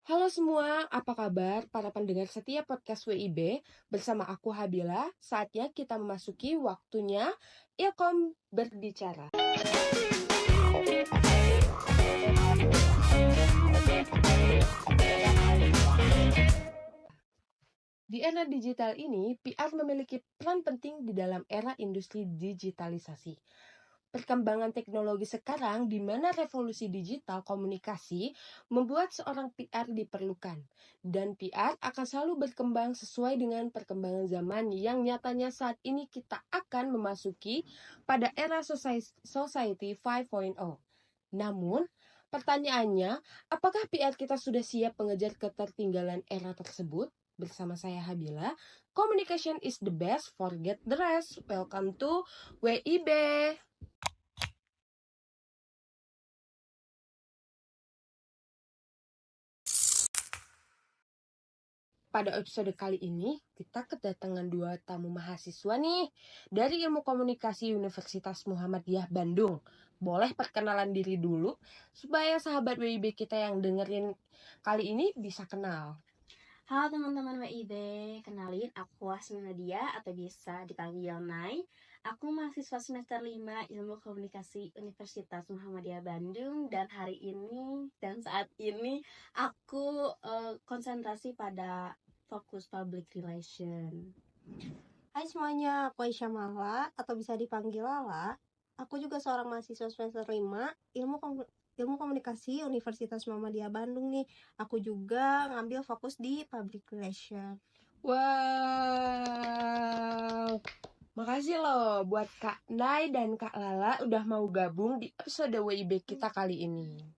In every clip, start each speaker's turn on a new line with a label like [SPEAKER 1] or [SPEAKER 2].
[SPEAKER 1] Halo semua, apa kabar para pendengar setia podcast WIB? Bersama aku Habila, saatnya kita memasuki waktunya Ilkom berbicara. Di era digital ini, PR memiliki peran penting di dalam era industri digitalisasi. Perkembangan teknologi sekarang di mana revolusi digital komunikasi membuat seorang PR diperlukan. Dan PR akan selalu berkembang sesuai dengan perkembangan zaman yang nyatanya saat ini kita akan memasuki pada era Society 5.0. Namun, pertanyaannya, apakah PR kita sudah siap mengejar ketertinggalan era tersebut? Bersama saya Habila, Communication is the best, forget the rest. Welcome to WIB. Pada episode kali ini, kita kedatangan dua tamu mahasiswa nih dari Ilmu Komunikasi Universitas Muhammadiyah Bandung. Boleh perkenalan diri dulu supaya sahabat WIB kita yang dengerin kali ini bisa kenal.
[SPEAKER 2] Halo teman-teman WIB, kenalin aku Asmi Nadia atau bisa dipanggil Nai. Aku mahasiswa semester 5 Ilmu Komunikasi Universitas Muhammadiyah Bandung dan hari ini dan saat ini aku konsentrasi pada fokus public relation.
[SPEAKER 3] Hai semuanya, aku Aisyah Mala atau bisa dipanggil Lala. Aku juga seorang mahasiswa semester 5 Ilmu Komunikasi Universitas Muhammadiyah Bandung nih. Aku juga ngambil fokus di Public Relation.
[SPEAKER 1] Wow, makasih loh buat Kak Nai dan Kak Lala udah mau gabung di episode WIB kita kali ini.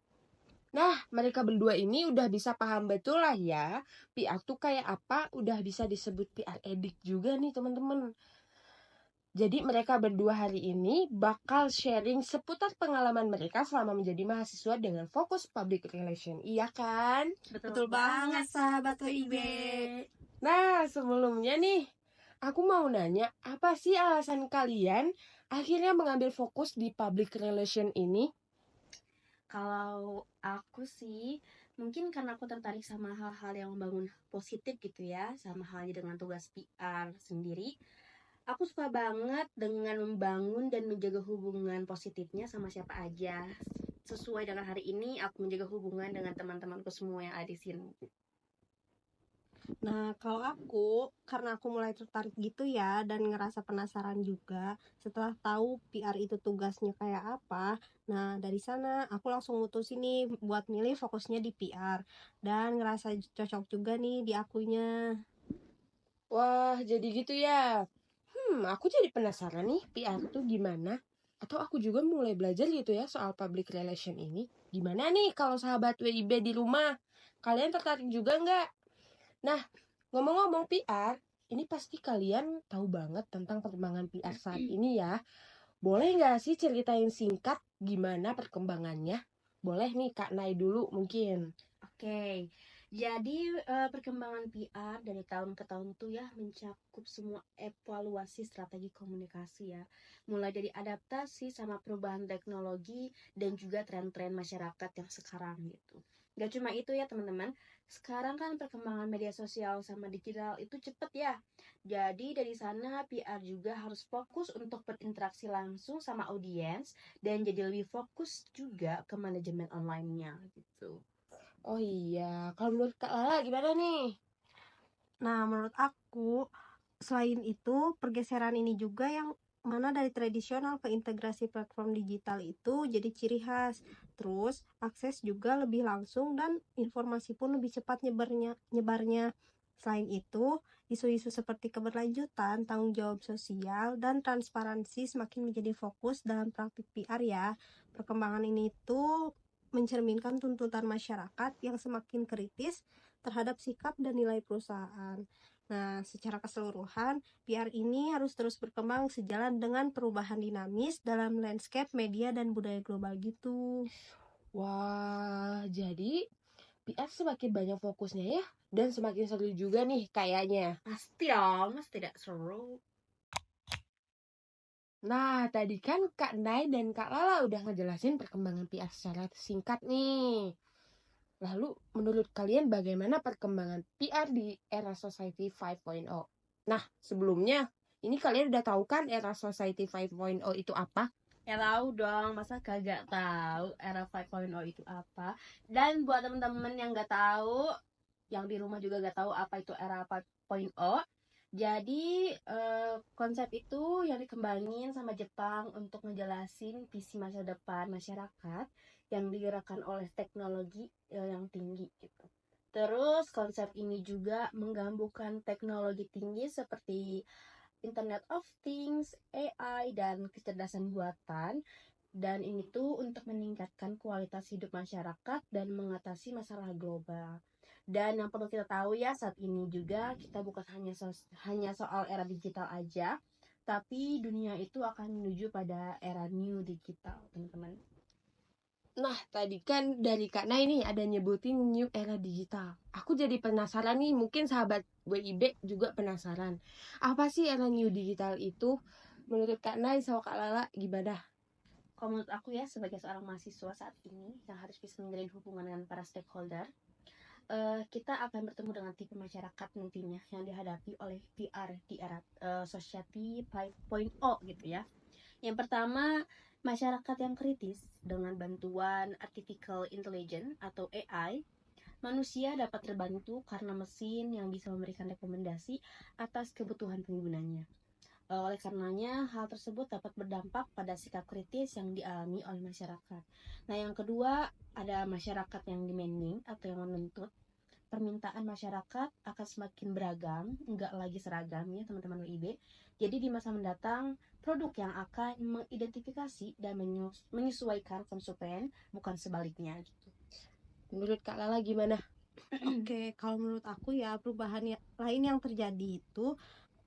[SPEAKER 1] Nah, mereka berdua ini udah bisa paham betul lah ya, PR tuh kayak apa, udah bisa disebut PR edik juga nih teman-teman. Jadi mereka berdua hari ini bakal sharing seputar pengalaman mereka selama menjadi mahasiswa dengan fokus public relation, iya kan?
[SPEAKER 3] Betul banget sahabat WIB.
[SPEAKER 1] Nah, sebelumnya nih, aku mau nanya, apa sih alasan kalian akhirnya mengambil fokus di public relation ini?
[SPEAKER 2] Kalau aku sih, mungkin karena aku tertarik sama hal-hal yang membangun positif gitu ya, sama halnya dengan tugas PR sendiri. Aku suka banget dengan membangun dan menjaga hubungan positifnya sama siapa aja. Sesuai dengan hari ini, aku menjaga hubungan dengan teman-temanku semua yang ada di sini.
[SPEAKER 3] Nah, kalau aku, karena aku mulai tertarik gitu ya dan ngerasa penasaran juga setelah tahu PR itu tugasnya kayak apa. Nah, dari sana aku langsung mutusin nih buat milih fokusnya di PR dan ngerasa cocok juga nih di akunya.
[SPEAKER 1] Wah, jadi gitu ya. Aku jadi penasaran nih, PR tuh gimana? Atau aku juga mulai belajar gitu ya soal public relation ini. Gimana nih kalau sahabat WIB di rumah? Kalian tertarik juga nggak? Nah, ngomong-ngomong PR, ini pasti kalian tahu banget tentang perkembangan PR saat ini ya. Boleh nggak sih ceritain singkat gimana perkembangannya? Boleh nih Kak Nai dulu mungkin.
[SPEAKER 2] Oke, jadi perkembangan PR dari tahun ke tahun tuh ya mencakup semua evaluasi strategi komunikasi ya. Mulai dari adaptasi sama perubahan teknologi dan juga tren-tren masyarakat yang sekarang gitu. Gak cuma itu ya teman-teman, sekarang kan perkembangan media sosial sama digital itu cepet ya. Jadi dari sana PR juga harus fokus untuk berinteraksi langsung sama audiens dan jadi lebih fokus juga ke manajemen online-nya gitu.
[SPEAKER 1] Oh iya, kalau menurut Kak Lala gimana nih?
[SPEAKER 3] Nah, menurut aku, selain itu, pergeseran ini juga yang mana dari tradisional ke integrasi platform digital itu jadi ciri khas. Terus, akses juga lebih langsung dan informasi pun lebih cepat nyebarnya. Selain itu, isu-isu seperti keberlanjutan, tanggung jawab sosial, dan transparansi semakin menjadi fokus dalam praktik PR ya. Perkembangan ini itu mencerminkan tuntutan masyarakat yang semakin kritis terhadap sikap dan nilai perusahaan. Nah, secara keseluruhan, PR ini harus terus berkembang sejalan dengan perubahan dinamis dalam landscape media dan budaya global gitu.
[SPEAKER 1] Wah, jadi PR semakin banyak fokusnya ya, dan semakin seru juga nih kayaknya.
[SPEAKER 2] Pasti dong, mas tidak seru.
[SPEAKER 1] Nah, tadi kan Kak Nai dan Kak Lala udah ngejelasin perkembangan PR secara singkat nih. Lalu menurut kalian bagaimana perkembangan PR di era Society 5.0? Nah, sebelumnya ini kalian udah tahu kan era Society 5.0 itu apa?
[SPEAKER 2] Ya tahu dong, masa kagak tahu era 5.0 itu apa? Dan buat temen-temen yang nggak tahu, yang di rumah juga nggak tahu apa itu era 5.0, jadi konsep itu yang dikembangin sama Jepang untuk ngejelasin visi masa depan masyarakat yang digerakkan oleh teknologi yang tinggi gitu. Terus konsep ini juga menggabungkan teknologi tinggi seperti Internet of Things, AI, dan kecerdasan buatan. Dan ini tuh untuk meningkatkan kualitas hidup masyarakat dan mengatasi masalah global. Dan yang perlu kita tahu ya, saat ini juga kita bukan hanya soal era digital aja, tapi dunia itu akan menuju pada era new digital, teman-teman.
[SPEAKER 1] Nah, tadi kan dari Kak Nay nih ada nyebutin new era digital. Aku jadi penasaran nih, mungkin sahabat WIB juga penasaran. Apa sih era new digital itu? Menurut Kak Nay sama Kak Lala gimana?
[SPEAKER 2] Kalau menurut aku ya, sebagai seorang mahasiswa saat ini yang harus bisa menjalin hubungan dengan para stakeholder, kita akan bertemu dengan tipe masyarakat nantinya yang dihadapi oleh PR di era Society 5.0 gitu ya. Yang pertama, masyarakat yang kritis. Dengan bantuan artificial intelligence atau AI, manusia dapat terbantu karena mesin yang bisa memberikan rekomendasi atas kebutuhan penggunanya. Oleh karenanya, hal tersebut dapat berdampak pada sikap kritis yang dialami oleh masyarakat. Nah, yang kedua, ada masyarakat yang demanding atau yang menuntut. Permintaan masyarakat akan semakin beragam, enggak lagi seragam ya teman-teman WIB. Jadi di masa mendatang, produk yang akan mengidentifikasi dan menyesuaikan konsumen, bukan sebaliknya gitu.
[SPEAKER 1] Menurut Kak Lala gimana?
[SPEAKER 3] Oke, kalau menurut aku ya perubahan lain yang terjadi itu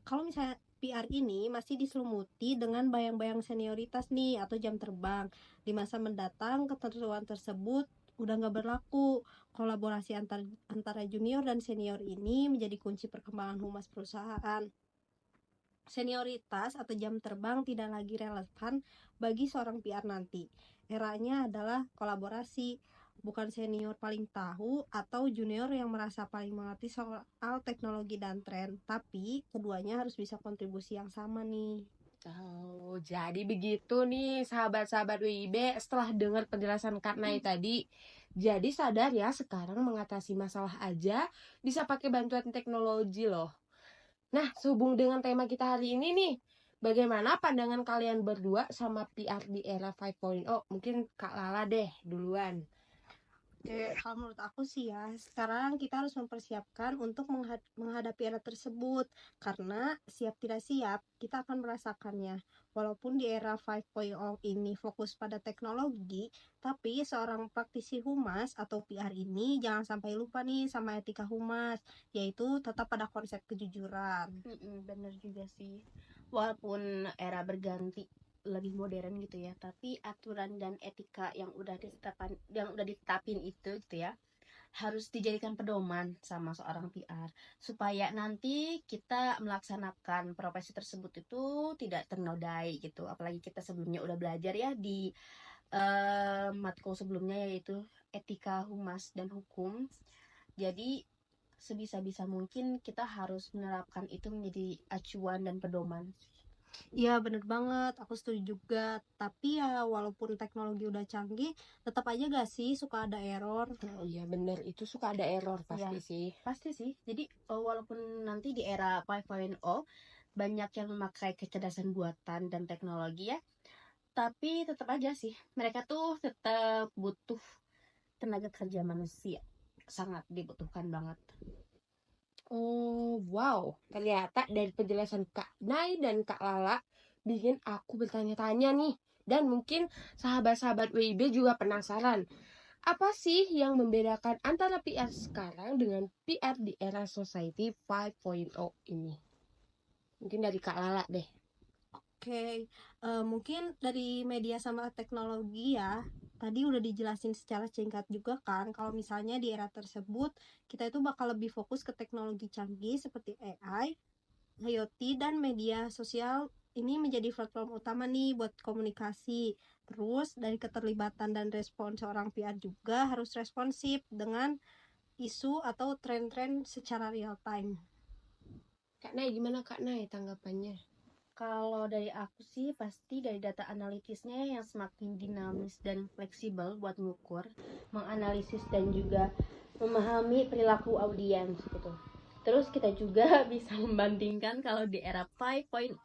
[SPEAKER 3] kalau misalnya PR ini masih diselumuti dengan bayang-bayang senioritas nih atau jam terbang. Di masa mendatang ketentuan tersebut udah nggak berlaku. Kolaborasi antara junior dan senior ini menjadi kunci perkembangan humas perusahaan. Senioritas atau jam terbang tidak lagi relevan bagi seorang PR nanti. Eranya adalah kolaborasi, bukan senior paling tahu atau junior yang merasa paling mengerti soal teknologi dan tren, tapi keduanya harus bisa kontribusi yang sama nih.
[SPEAKER 1] Oh, jadi begitu nih sahabat-sahabat WIB setelah dengar penjelasan Kak Nay tadi. Jadi sadar ya sekarang mengatasi masalah aja bisa pakai bantuan teknologi loh. Nah, sehubung dengan tema kita hari ini nih, bagaimana pandangan kalian berdua sama PR di era 5.0? Mungkin Kak Lala deh duluan.
[SPEAKER 3] Oke, kalau menurut aku sih ya, sekarang kita harus mempersiapkan untuk menghadapi era tersebut. Karena siap tidak siap, kita akan merasakannya. Walaupun di era 5.0 ini fokus pada teknologi, tapi seorang praktisi humas atau PR ini jangan sampai lupa nih sama etika humas, yaitu tetap pada konsep kejujuran.
[SPEAKER 2] Bener juga sih. Walaupun era berganti lebih modern gitu ya, tapi aturan dan etika yang udah ditetapin itu gitu ya, harus dijadikan pedoman sama seorang PR supaya nanti kita melaksanakan profesi tersebut itu tidak ternodai gitu. Apalagi kita sebelumnya udah belajar ya di matkul sebelumnya, yaitu etika humas dan hukum. Jadi sebisa-bisa mungkin kita harus menerapkan itu menjadi acuan dan pedoman.
[SPEAKER 3] Iya bener banget, aku setuju juga. Tapi ya walaupun teknologi udah canggih, tetap aja gak sih suka ada error.
[SPEAKER 1] Oh iya bener, itu suka ada error pasti
[SPEAKER 2] Ya,
[SPEAKER 1] sih.
[SPEAKER 2] pasti sih. Jadi walaupun nanti di era 5.0 banyak yang memakai kecerdasan buatan dan teknologi ya, tapi tetap aja sih mereka tuh tetap butuh tenaga kerja manusia. Sangat dibutuhkan banget.
[SPEAKER 1] Oh wow, ternyata dari penjelasan Kak Nay dan Kak Lala bikin aku bertanya-tanya nih. Dan mungkin sahabat-sahabat WIB juga penasaran. Apa sih yang membedakan antara PR sekarang dengan PR di era Society 5.0 ini? Mungkin dari Kak Lala deh.
[SPEAKER 3] Oke, mungkin dari media sama teknologi ya. Tadi udah dijelasin secara singkat juga kan, kalau misalnya di era tersebut kita itu bakal lebih fokus ke teknologi canggih seperti AI, IoT, dan media sosial ini menjadi platform utama nih buat komunikasi. Terus dari keterlibatan dan respon seorang PR juga harus responsif dengan isu atau tren-tren secara real time.
[SPEAKER 1] Kak Nay, gimana Kak Nay tanggapannya?
[SPEAKER 2] Kalau dari aku sih pasti dari data analitisnya yang semakin dinamis dan fleksibel buat mengukur, menganalisis dan juga memahami perilaku audiens gitu. Terus kita juga bisa membandingkan kalau di era 5.0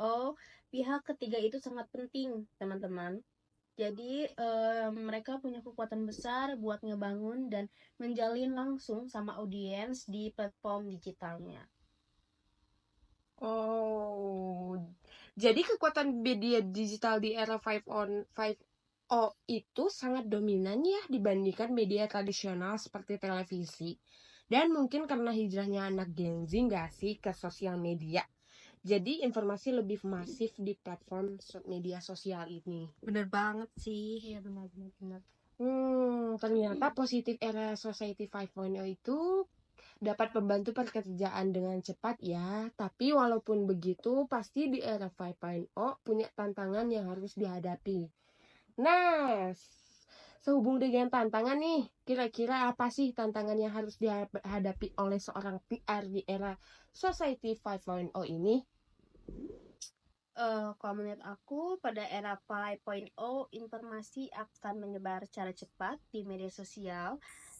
[SPEAKER 2] pihak ketiga itu sangat penting teman-teman. Jadi mereka punya kekuatan besar buat ngebangun dan menjalin langsung sama audiens di platform digitalnya.
[SPEAKER 1] Oh, jadi kekuatan media digital di era 5.0 itu sangat dominan ya dibandingkan media tradisional seperti televisi. Dan mungkin karena hijrahnya anak Gen Z nggak sih ke sosial media. Jadi informasi lebih masif di platform media sosial ini.
[SPEAKER 3] Bener banget sih.
[SPEAKER 2] Iya benar.
[SPEAKER 1] Ternyata positif era Society 5.0 itu dapat membantu pekerjaan dengan cepat ya. Tapi walaupun begitu, pasti di era 5.0 punya tantangan yang harus dihadapi. Nah, sehubung dengan tantangan nih, kira-kira apa sih tantangan yang harus dihadapi oleh seorang PR di era Society 5.0 ini?
[SPEAKER 2] Kalau menurut aku pada era 5.0 informasi akan menyebar secara cepat di media sosial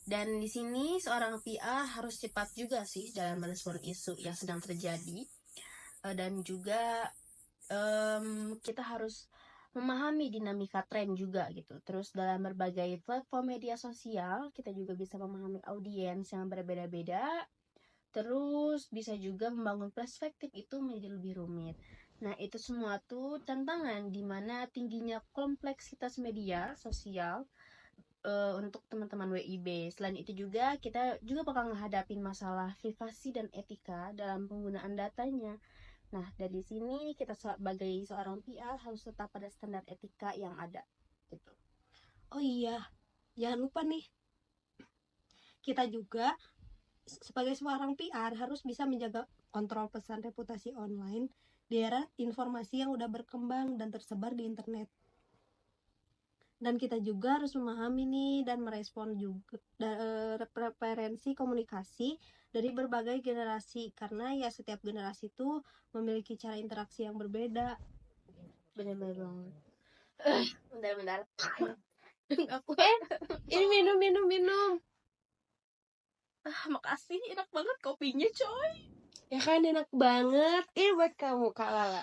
[SPEAKER 2] dan di sini seorang PR harus cepat juga sih dalam merespon isu yang sedang terjadi. Dan juga kita harus memahami dinamika tren juga gitu. Terus dalam berbagai platform media sosial kita juga bisa memahami audiens yang berbeda-beda. Terus bisa juga membangun perspektif itu menjadi lebih rumit. Nah itu semua tuh tantangan di mana tingginya kompleksitas media sosial untuk teman-teman WIB. Selain itu juga kita juga bakal menghadapi masalah privasi dan etika dalam penggunaan datanya. Nah dari sini kita sebagai seorang PR harus tetap pada standar etika yang ada gitu.
[SPEAKER 3] Oh iya, jangan lupa nih, kita juga sebagai seorang PR harus bisa menjaga kontrol pesan reputasi online di era informasi yang udah berkembang dan tersebar di internet. Dan kita juga harus memahami nih dan merespon juga preferensi komunikasi dari berbagai generasi, karena ya setiap generasi itu memiliki cara interaksi yang berbeda.
[SPEAKER 2] Benar-benar banget. Bentar.
[SPEAKER 1] Aku ini minum.
[SPEAKER 2] Makasih, enak banget kopinya coy.
[SPEAKER 1] Ya kan enak banget. Ini buat kamu Kak Lala.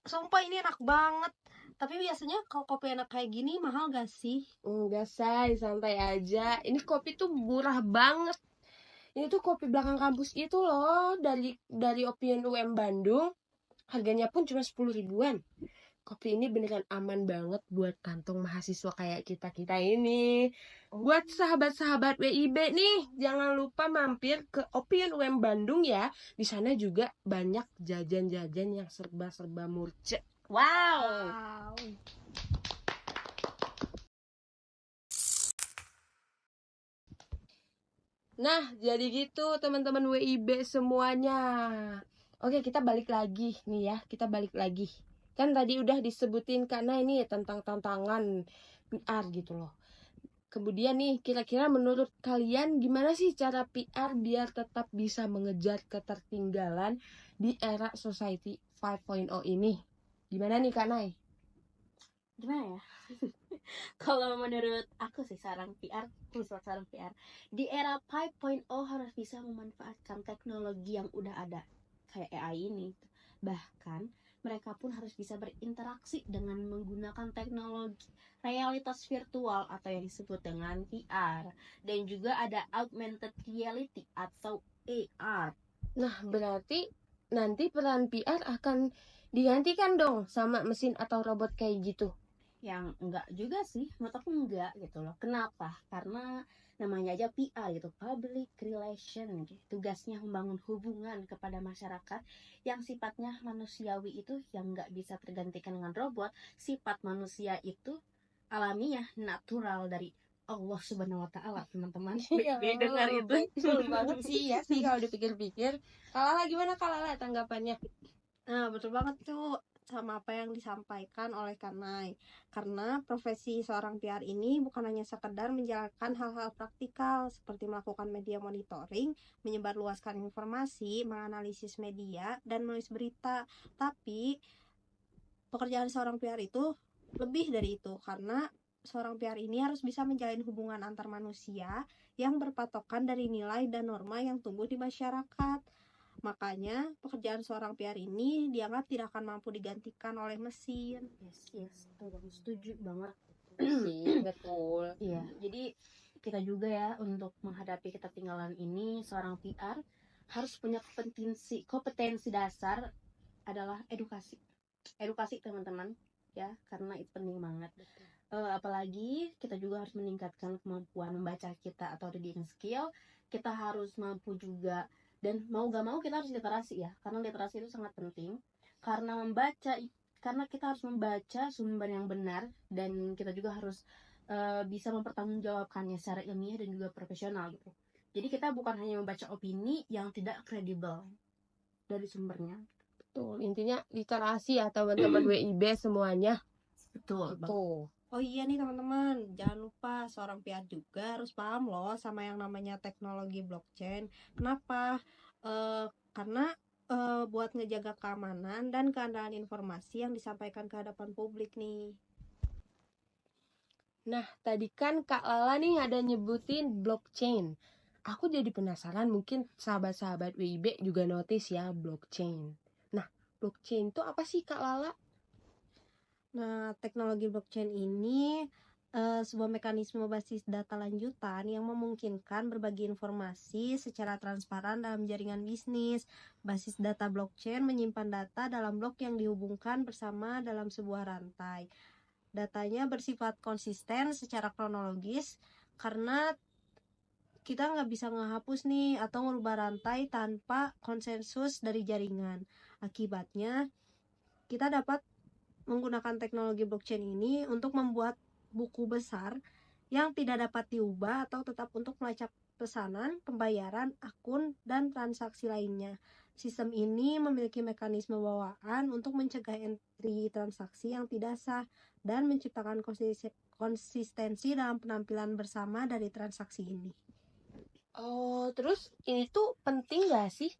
[SPEAKER 3] Sumpah ini enak banget. Tapi biasanya kalau kopi enak kayak gini mahal gak sih?
[SPEAKER 1] Enggak say, santai aja. Ini kopi tuh murah banget. Ini tuh kopi belakang kampus itu loh, dari Opium UM Bandung. Harganya pun cuma 10 ribuan. Kopi ini beneran aman banget buat kantong mahasiswa kayak kita ini. Buat sahabat-sahabat WIB nih, jangan lupa mampir ke Opium UM Bandung ya. Di sana juga banyak jajan-jajan yang serba-serba murce. Wow. Nah, jadi gitu teman-teman WIB semuanya. Oke, kita balik lagi nih ya. Kita balik lagi. Kan tadi udah disebutin karena ini tentang tantangan PR gitu loh. Kemudian nih, kira-kira menurut kalian gimana sih cara PR biar tetap bisa mengejar ketertinggalan di era Society 5.0 ini? Gimana nih Kak Nay?
[SPEAKER 2] Gimana ya? Kalau menurut aku sih seorang PR di era 5.0 harus bisa memanfaatkan teknologi yang udah ada kayak AI ini. Bahkan mereka pun harus bisa berinteraksi dengan menggunakan teknologi realitas virtual atau yang disebut dengan VR, dan juga ada augmented reality atau AR.
[SPEAKER 1] Nah, berarti nanti peran PR akan digantikan dong sama mesin atau robot kayak gitu.
[SPEAKER 2] Yang enggak juga sih, menurut aku enggak gitu loh. Kenapa? Karena namanya aja PR gitu, public relation gitu. Tugasnya membangun hubungan kepada masyarakat yang sifatnya manusiawi itu yang enggak bisa tergantikan dengan robot. Sifat manusia itu alamiah, natural dari Allah Subhanahu wa Ta'ala, teman-teman. Dengar itu
[SPEAKER 1] betul banget sih ya sih kalau dipikir-pikir. Kalala gimana Kalala tanggapannya?
[SPEAKER 3] Nah, betul banget tuh sama apa yang disampaikan oleh Kanai. Karena profesi seorang PR ini bukan hanya sekedar menjalankan hal-hal praktikal seperti melakukan media monitoring, menyebarluaskan informasi, menganalisis media, dan menulis berita. Tapi pekerjaan seorang PR itu lebih dari itu karena seorang PR ini harus bisa menjalin hubungan antar manusia yang berpatokan dari nilai dan norma yang tumbuh di masyarakat. Makanya, pekerjaan seorang PR ini dianggap tidak akan mampu digantikan oleh mesin.
[SPEAKER 2] Yes, betul banget, setuju banget.
[SPEAKER 1] Sih, betul.
[SPEAKER 2] Iya, jadi kita juga ya untuk menghadapi ketertinggalan ini, seorang PR harus punya kompetensi dasar adalah edukasi. Edukasi teman-teman ya, karena itu penting banget. Apalagi kita juga harus meningkatkan kemampuan membaca kita atau reading skill. Kita harus mampu juga, dan mau gak mau kita harus literasi ya, karena literasi itu sangat penting. Karena kita harus membaca sumber yang benar, dan kita juga harus bisa mempertanggungjawabkannya secara ilmiah dan juga profesional gitu. Jadi kita bukan hanya membaca opini yang tidak kredibel dari sumbernya.
[SPEAKER 1] Betul, intinya literasi ya teman-teman WIB semuanya.
[SPEAKER 2] Betul.
[SPEAKER 1] Tuh.
[SPEAKER 3] Oh iya nih teman-teman, jangan lupa seorang PR juga harus paham loh sama yang namanya teknologi blockchain. Kenapa? Karena buat ngejaga keamanan dan keandalan informasi yang disampaikan ke hadapan publik nih.
[SPEAKER 1] Nah, tadi kan Kak Lala nih ada nyebutin blockchain. Aku jadi penasaran, mungkin sahabat-sahabat WIB juga notice ya blockchain. Nah, blockchain itu apa sih Kak Lala?
[SPEAKER 3] Nah, teknologi blockchain ini sebuah mekanisme basis data lanjutan yang memungkinkan berbagi informasi secara transparan dalam jaringan bisnis. Basis data blockchain menyimpan data dalam blok yang dihubungkan bersama dalam sebuah rantai. Datanya bersifat konsisten secara kronologis karena kita nggak bisa ngehapus nih atau merubah rantai tanpa konsensus dari jaringan. Akibatnya, kita dapat menggunakan teknologi blockchain ini untuk membuat buku besar yang tidak dapat diubah atau tetap untuk melacak pesanan, pembayaran, akun, dan transaksi lainnya. Sistem ini memiliki mekanisme bawaan untuk mencegah entry transaksi yang tidak sah dan menciptakan konsistensi dalam penampilan bersama dari transaksi ini.
[SPEAKER 1] Oh, terus ini tuh penting gak sih?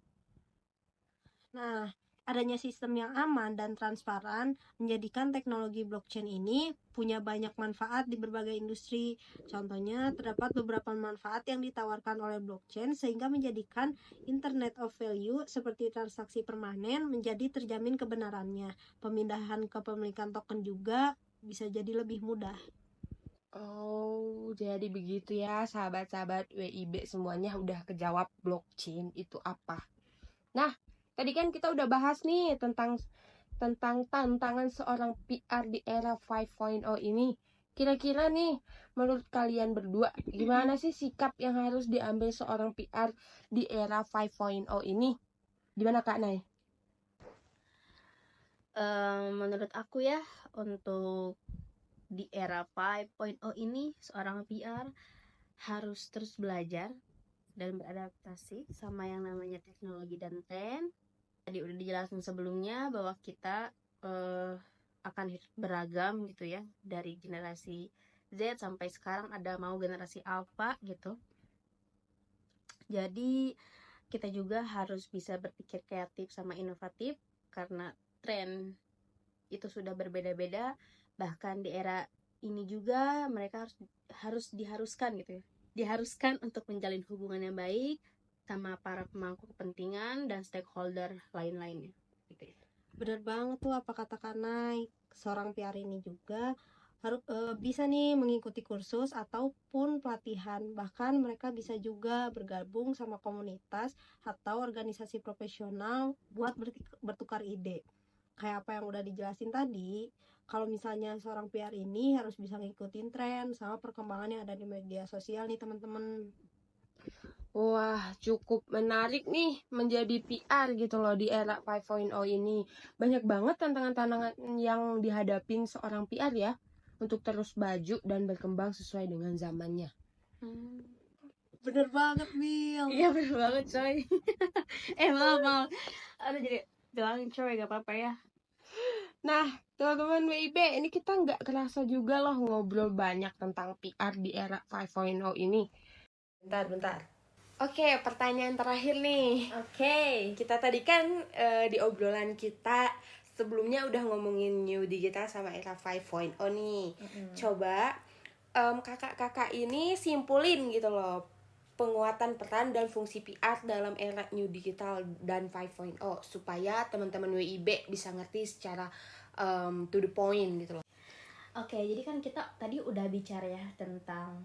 [SPEAKER 3] Nah, adanya sistem yang aman dan transparan menjadikan teknologi blockchain ini punya banyak manfaat di berbagai industri. Contohnya, terdapat beberapa manfaat yang ditawarkan oleh blockchain sehingga menjadikan Internet of Value seperti transaksi permanen menjadi terjamin kebenarannya. Pemindahan kepemilikan token juga bisa jadi lebih mudah.
[SPEAKER 1] Oh, jadi begitu ya sahabat-sahabat WIB semuanya udah kejawab blockchain itu apa. Nah, tadi kan kita udah bahas nih tentang tantangan seorang PR di era 5.0 ini. Kira-kira nih, menurut kalian berdua, gimana sih sikap yang harus diambil seorang PR di era 5.0 ini? Gimana Kak Nay?
[SPEAKER 2] Menurut aku ya, untuk di era 5.0 ini seorang PR harus terus belajar dan beradaptasi sama yang namanya teknologi dan tren. Tadi udah dijelasin sebelumnya bahwa kita akan beragam gitu ya, dari generasi Z sampai sekarang ada mau generasi Alpha gitu. Jadi kita juga harus bisa berpikir kreatif sama inovatif karena tren itu sudah berbeda-beda. Bahkan di era ini juga mereka harus diharuskan gitu ya, diharuskan untuk menjalin hubungan yang baik sama para pemangku kepentingan dan stakeholder lain-lainnya gitu ya.
[SPEAKER 3] Benar banget tuh apa kata Kanai. Seorang PR ini juga harus bisa nih mengikuti kursus ataupun pelatihan. Bahkan mereka bisa juga bergabung sama komunitas atau organisasi profesional buat bertukar ide. Kayak apa yang udah dijelasin tadi, kalau misalnya seorang PR ini harus bisa ngikutin tren sama perkembangan yang ada di media sosial nih teman-teman.
[SPEAKER 1] Wah, cukup menarik nih menjadi PR gitu loh di era 5.0 ini. Banyak banget tantangan-tantangan yang dihadapin seorang PR ya untuk terus maju dan berkembang sesuai dengan zamannya.
[SPEAKER 3] Bener banget, Bill.
[SPEAKER 2] Iya bener banget coy. Maaf. Aduh, bilangin cewek gak apa-apa ya.
[SPEAKER 1] Nah, teman-teman WIB, ini kita nggak kerasa juga loh ngobrol banyak tentang PR di era 5.0 ini. Bentar. Oke, pertanyaan terakhir nih.
[SPEAKER 2] Oke.
[SPEAKER 1] Kita tadi kan di obrolan kita sebelumnya udah ngomongin new digital sama era 5.0 nih. Coba kakak-kakak ini simpulin gitu loh penguatan peran dan fungsi PR dalam era new digital dan 5.0 supaya teman-teman WIB bisa ngerti secara to the point gitu loh.
[SPEAKER 2] Oke, jadi kan kita tadi udah bicara ya tentang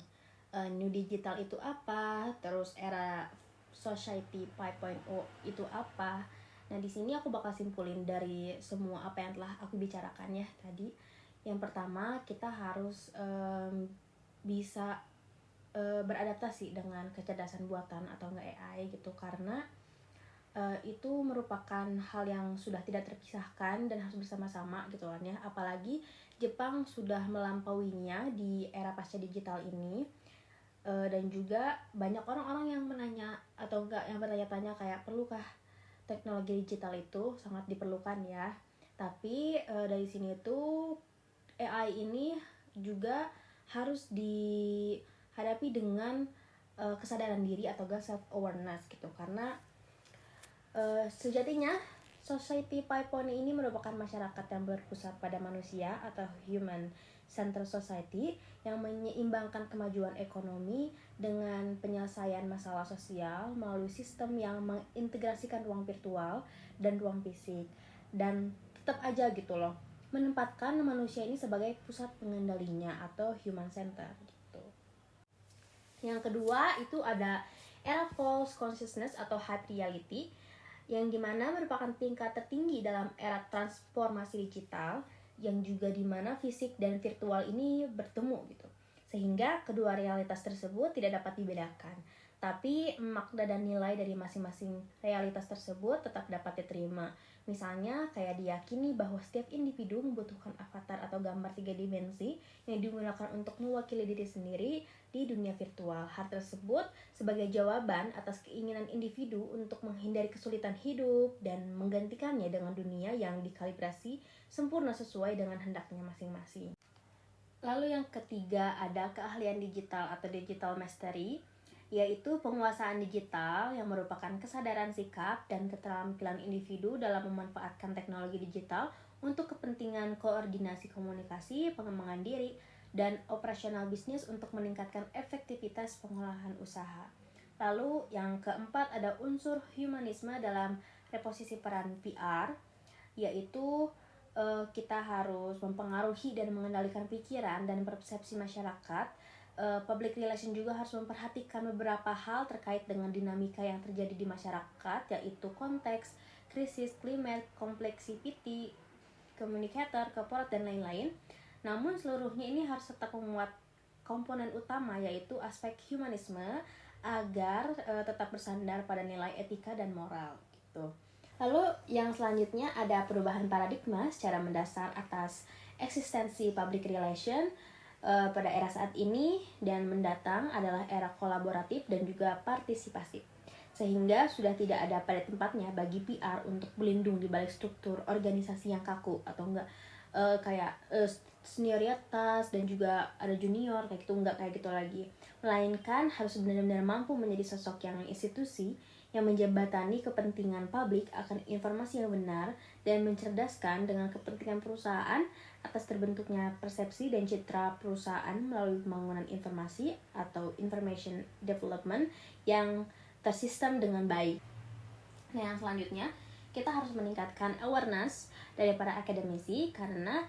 [SPEAKER 2] new digital itu apa, terus era society 5.0 itu apa. Nah, di sini aku bakal simpulin dari semua apa yang telah aku bicarakan ya tadi. Yang pertama, kita harus bisa beradaptasi dengan kecerdasan buatan atau enggak AI gitu, karena itu merupakan hal yang sudah tidak terpisahkan dan harus bersama-sama gitu kan ya. Apalagi Jepang sudah melampauinya di era pasca digital ini. Dan juga banyak orang-orang yang menanya atau enggak yang bertanya-tanya kayak perlukah teknologi digital itu, sangat diperlukan ya. Tapi dari sini tuh AI ini juga harus dihadapi dengan kesadaran diri atau self awareness gitu, karena sejatinya Society 5.0 ini merupakan masyarakat yang berpusat pada manusia atau human centered society yang menyeimbangkan kemajuan ekonomi dengan penyelesaian masalah sosial melalui sistem yang mengintegrasikan ruang virtual dan ruang fisik, dan tetap aja gitu loh menempatkan manusia ini sebagai pusat pengendalinya atau human center gitu. Yang kedua itu ada era false consciousness atau hype reality, yang dimana merupakan tingkat tertinggi dalam era transformasi digital, yang juga dimana fisik dan virtual ini bertemu gitu, sehingga kedua realitas tersebut tidak dapat dibedakan, tapi makna dan nilai dari masing-masing realitas tersebut tetap dapat diterima. Misalnya kayak diyakini bahwa setiap individu membutuhkan avatar atau gambar 3 dimensi yang digunakan untuk mewakili diri sendiri di dunia virtual. Hal tersebut sebagai jawaban atas keinginan individu untuk menghindari kesulitan hidup dan menggantikannya dengan dunia yang dikalibrasi sempurna sesuai dengan hendaknya masing-masing. Lalu yang ketiga ada keahlian digital atau digital mastery, yaitu penguasaan digital yang merupakan kesadaran sikap dan keterampilan individu dalam memanfaatkan teknologi digital untuk kepentingan koordinasi komunikasi, pengembangan diri, dan operasional bisnis untuk meningkatkan efektivitas pengolahan usaha. Lalu yang keempat ada unsur humanisme dalam reposisi peran PR, yaitu kita harus mempengaruhi dan mengendalikan pikiran dan persepsi masyarakat. Public relation juga harus memperhatikan beberapa hal terkait dengan dinamika yang terjadi di masyarakat, yaitu konteks, krisis, climate, complexity, communicator, corporate, dan lain-lain. Namun seluruhnya ini harus tetap memuat komponen utama, yaitu aspek humanisme agar tetap bersandar pada nilai etika dan moral gitu. Lalu yang selanjutnya ada perubahan paradigma secara mendasar atas eksistensi public relation pada era saat ini dan mendatang adalah era kolaboratif dan juga partisipasi, sehingga sudah tidak ada pada tempatnya bagi PR untuk berlindung di balik struktur organisasi yang kaku atau enggak kayak senioritas dan juga ada junior kayak gitu, enggak kayak gitu lagi, melainkan harus benar-benar mampu menjadi sosok yang institusi yang menjembatani kepentingan publik akan informasi yang benar dan mencerdaskan dengan kepentingan perusahaan atas terbentuknya persepsi dan citra perusahaan melalui pembangunan informasi atau information development yang tersistem dengan baik. Nah, yang selanjutnya kita harus meningkatkan awareness dari para akademisi karena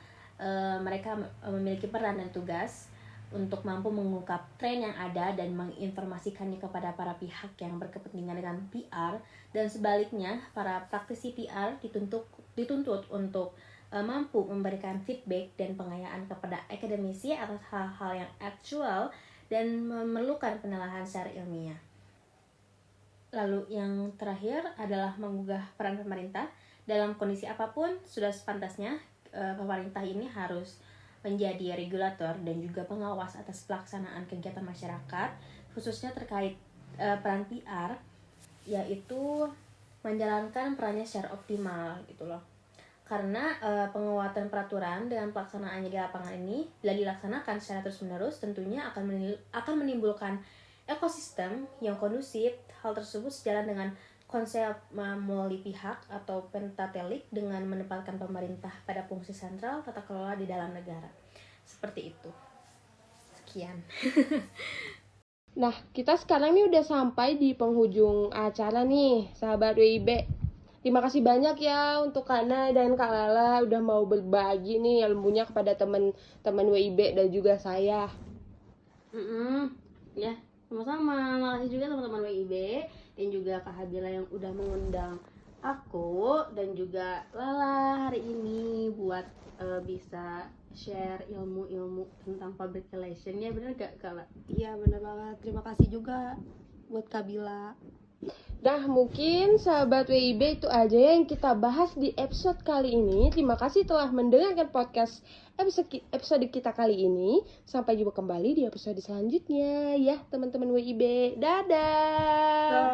[SPEAKER 2] mereka memiliki peran dan tugas untuk mampu mengungkap tren yang ada dan menginformasikannya kepada para pihak yang berkepentingan dengan PR, dan sebaliknya para praktisi PR dituntut untuk mampu memberikan feedback dan pengayaan kepada akademisi atas hal-hal yang aktual dan memerlukan penelaahan secara ilmiah. Lalu yang terakhir adalah menggugah peran pemerintah. Dalam kondisi apapun, sudah sepantasnya pemerintah ini harus menjadi regulator dan juga pengawas atas pelaksanaan kegiatan masyarakat, khususnya terkait peran PR, yaitu menjalankan perannya secara optimal gitu loh. Karena penguatan peraturan dengan pelaksanaannya di lapangan ini bila dilaksanakan secara terus-menerus tentunya akan menimbulkan ekosistem yang kondusif. Hal tersebut sejalan dengan konsep multi pihak atau pentatelik dengan menempatkan pemerintah pada fungsi sentral tata kelola di dalam negara. Seperti itu. Sekian.
[SPEAKER 1] Nah, kita sekarang nih udah sampai di penghujung acara nih, sahabat WIB. Terima kasih banyak ya untuk Kana dan Kak Lala udah mau berbagi nih ilmunya kepada teman-teman WIB dan juga saya.
[SPEAKER 2] Ya, sama-sama. Makasih juga teman-teman WIB dan juga Kak Habila yang udah mengundang aku dan juga Lala hari ini buat bisa share ilmu-ilmu tentang public relation. Ya bener gak Kak La?
[SPEAKER 3] Iya bener banget. Terima kasih juga buat Kabila.
[SPEAKER 1] Nah, mungkin sahabat WIB itu aja yang kita bahas di episode kali ini. Terima kasih telah mendengarkan podcast episode kita kali ini. Sampai jumpa kembali di episode selanjutnya ya teman-teman WIB. Dadah.